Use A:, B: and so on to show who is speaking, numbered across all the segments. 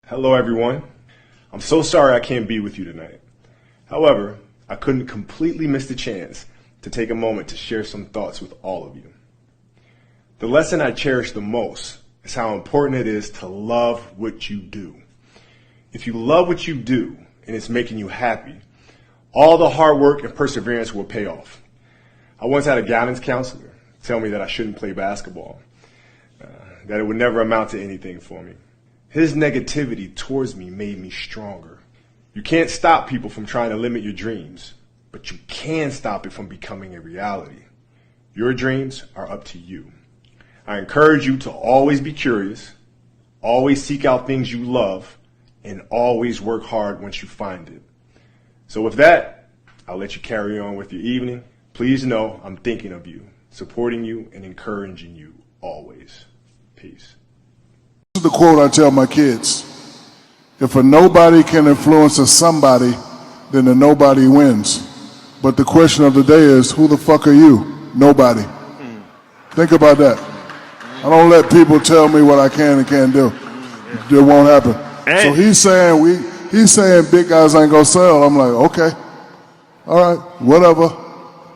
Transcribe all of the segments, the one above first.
A: Hello, everyone. I'm so sorry I can't be with you tonight. However, I couldn't completely miss the chance to take a moment to share some thoughts with all of you. The lesson I cherish the most is how important it is to love what you do. If you love what you do and it's making you happy, all the hard work and perseverance will pay off. I once had a guidance counselor tell me that I shouldn't play basketball, that it would never amount to anything for me. His negativity towards me made me stronger. You can't stop people from trying to limit your dreams, but you can stop it from becoming a reality. Your dreams are up to you. I encourage you to always be curious, always seek out things you love, and always work hard once you find it. So with that, I'll let you carry on with your evening. Please know I'm thinking of you, supporting you, and encouraging you always. Peace.
B: This is the quote I tell my kids. If a nobody can influence a somebody, then the nobody wins. But the question of the day is, who the fuck are you? Nobody. Think about that. I don't let people tell me what I can and can't do. It won't happen. So he's saying big guys ain't gonna sell. I'm like, okay, all right, whatever.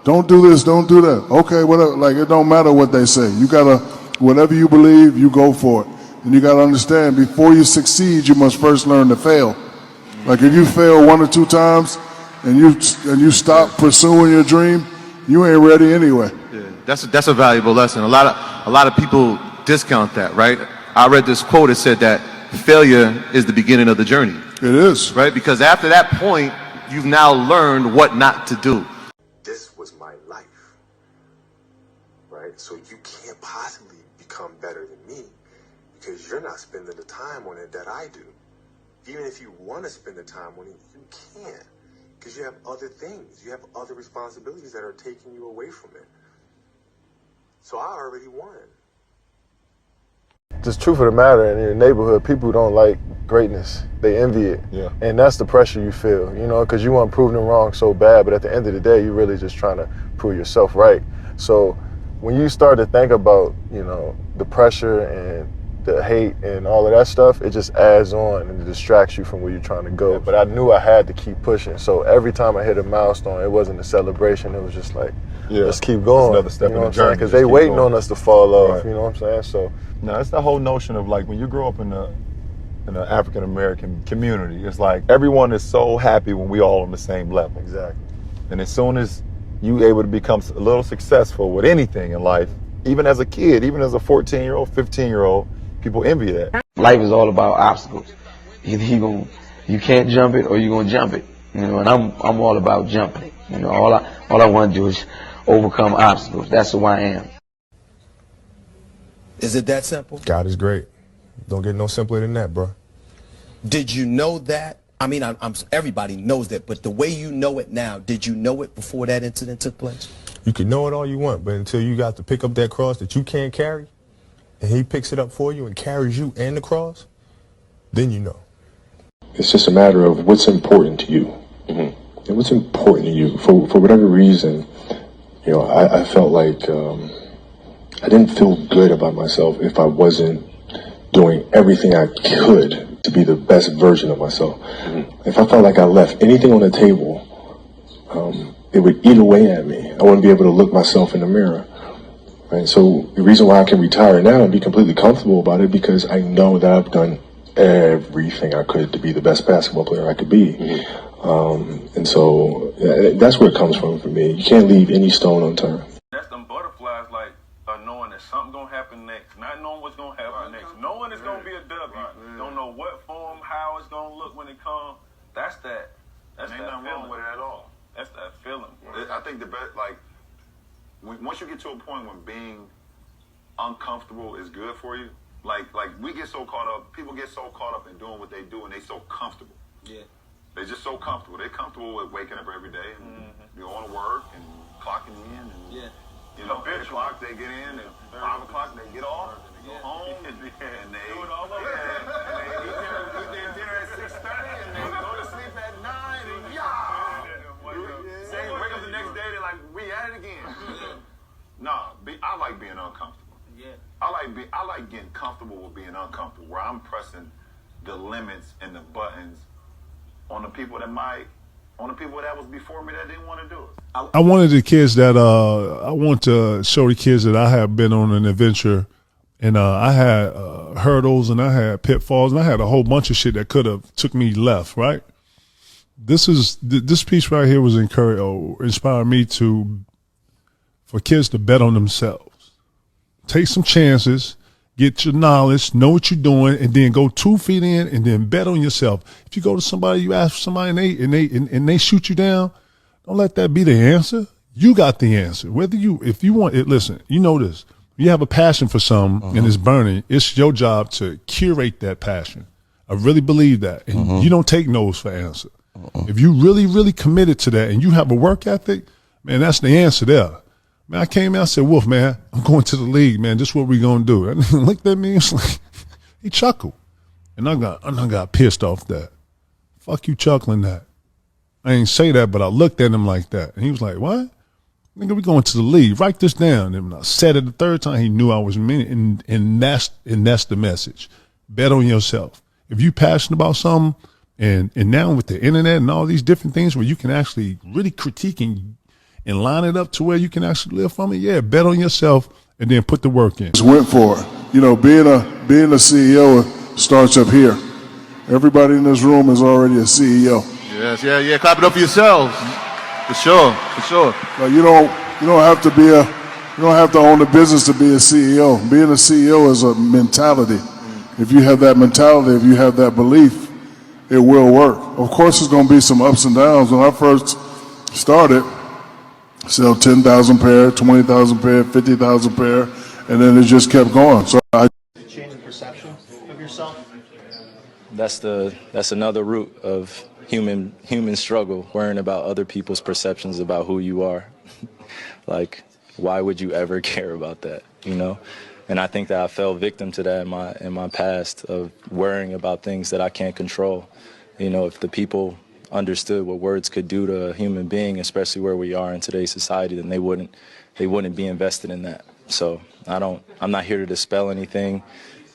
B: Don't do this, don't do that. Okay, whatever. Like, it don't matter what they say. You gotta, whatever you believe, you go for it. And you gotta understand, before you succeed, you must first learn to fail. Like, if you fail 1 or 2 times and you stop pursuing your dream, you ain't ready anyway.
C: Yeah, that's a valuable lesson. A lot of people discount that, right? I read this quote. It said that failure is the beginning of the journey.
B: It is.
C: Right? Because after that point, you've now learned what not to do.
D: This was my life, right? So you can't possibly become better than me because you're not spending the time on it that I do. Even if you want to spend the time on it, you can't because you have other things. You have other responsibilities that are taking you away from it. So I already won.
E: Just truth of the matter, in your neighborhood, people don't like greatness. They envy it. Yeah. And that's the pressure you feel, you know, because you want to prove them wrong so bad, but at the end of the day, you're really just trying to prove yourself right. So when you start to think about, you know, the pressure and the hate and all of that stuff, it just adds on and it distracts you from where you're trying to go. But I knew I had to keep pushing. So every time I hit a milestone, it wasn't a celebration. It was just like, let's keep going.
F: Another step in the journey.
E: Because they waiting on us to fall off, you know what I'm saying? So
F: no, it's the whole notion of, like, when you grow up in the African American community, it's like everyone is so happy when we all on the same level.
E: Exactly.
F: And as soon as you able to become a little successful with anything in life, even as a kid, even as a 14-year-old, 15-year-old, people envy that.
G: Life is all about obstacles. Either you can't jump it or you're gonna jump it. You know, and I'm all about jumping. You know, all I want to do is overcome obstacles. That's who I am.
H: Is it that simple?
I: God is great. Don't get no simpler than that, bro.
H: Did you know that? I mean, everybody knows that, but the way you know it now, did you know it before that incident took place?
I: You can know it all you want, but until you got to pick up that cross that you can't carry, and he picks it up for you and carries you and the cross, then you know.
D: It's just a matter of what's important to you. And what's important to you. For whatever reason, you know, I felt like I didn't feel good about myself if I wasn't doing everything I could to be the best version of myself. If I felt like I left anything on the table, it would eat away at me. I wouldn't be able to look myself in the mirror. Right? So the reason why I can retire now and be completely comfortable about it, because I know that I've done everything I could to be the best basketball player I could be. And so that's where it comes from for me. You can't leave any stone unturned.
J: That's them butterflies, like knowing that something gonna happen next, not knowing what's gonna happen next, knowing it's gonna be a W. Don't know what form, how it's gonna look when it comes. That's that. That's ain't nothing wrong with it at all. That's that feeling.
K: I think the best, like, once you get to a point when being uncomfortable is good for you, like we get so caught up, people get so caught up in doing what they do and they so comfortable. Yeah. They're just so comfortable. They're comfortable with waking up every day and going to work and clocking in and you know, 8 o'clock they get in and 5 o'clock they get off and they go home and they do it all over. And they eat their dinner at 6:30 and they go to sleep at 9 and wake up the next day, they're like, we at it again. Nah, I like being uncomfortable. Yeah. I like getting comfortable with being uncomfortable, where I'm pressing the limits and the buttons on the people that was before me that didn't want to do it.
B: I wanted the kids that I want to show the kids that I have been on an adventure, and I had hurdles and I had pitfalls and I had a whole bunch of shit that could have took me left. Right. This piece right here was inspired me for kids to bet on themselves, take some chances, get your knowledge, know what you're doing, and then go 2 feet in and then bet on yourself. If you go to somebody, you ask somebody and they shoot you down, don't let that be the answer. You got the answer. If you want it, listen, you know this. You have a passion for something and it's burning, it's your job to curate that passion. I really believe that. And you don't take no's for answer. If you really, really committed to that and you have a work ethic, man, that's the answer there. Man, I came out and said, Wolf, man, I'm going to the league, man. This is what we going to do. And he looked at me and was like, he chuckled. And I got pissed off that. Fuck you chuckling that. I ain't say that, but I looked at him like that. And he was like, what? Nigga, we going to the league. Write this down. And when I said it the third time, he knew I was meaning it. And that's the message. Bet on yourself. If you passionate about something, and now with the internet and all these different things where you can actually really critique and line it up to where you can actually live from it, yeah, bet on yourself and then put the work in. Just went for it. You know, being a CEO starts up here. Everybody in this room is already a CEO.
C: Yes, yeah. Clap it up for yourselves. For sure.
B: Like you don't have to own a business to be a CEO. Being a CEO is a mentality. If you have that mentality, if you have that belief, it will work. Of course, there's going to be some ups and downs. When I first started, sell 10,000 pair, 20,000 pair, 50,000 pair, and then it just kept going. So
L: Change the perception of yourself.
M: That's another root of human struggle, worrying about other people's perceptions about who you are. Like, why would you ever care about that, you know? And I think that I fell victim to that in my past, of worrying about things that I can't control. You know, if the people understood what words could do to a human being, especially where we are in today's society, then they wouldn't be invested in that. So I'm not here to dispel anything.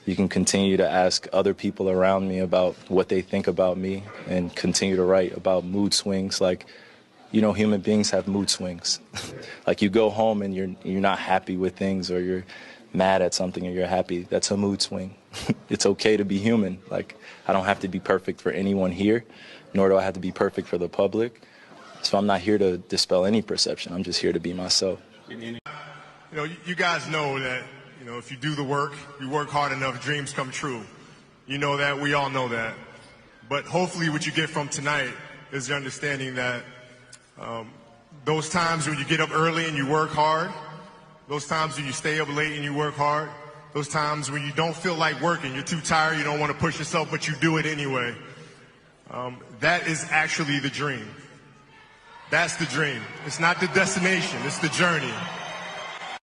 M: You can continue to ask other people around me about what they think about me and continue to write about mood swings. Like, you know, human beings have mood swings. Like, you go home and you're not happy with things, or you're mad at something and you're happy. That's a mood swing. It's okay to be human. Like, I don't have to be perfect for anyone here, nor do I have to be perfect for the public. So I'm not here to dispel any perception. I'm just here to be myself.
I: You know, you guys know that, you know, if you do the work, you work hard enough, dreams come true. You know that, we all know that. But hopefully what you get from tonight is the understanding that those times when you get up early and you work hard, those times when you stay up late and you work hard, those times when you don't feel like working, you're too tired, you don't want to push yourself, but you do it anyway. That is actually the dream. That's the dream. It's not the destination, it's the journey.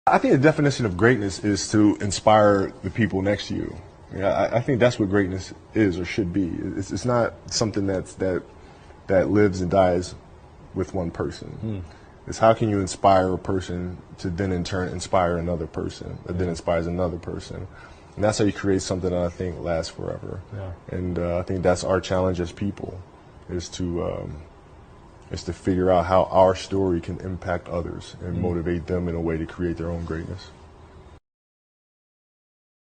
A: I think the definition of greatness is to inspire the people next to you. I think that's what greatness is or should be. It's not something that lives and dies with one person. It's how can you inspire a person to then in turn inspire another person that then inspires another person. And that's how you create something that I think lasts forever. Yeah. And I think that's our challenge as people, is to figure out how our story can impact others and motivate them in a way to create their own greatness.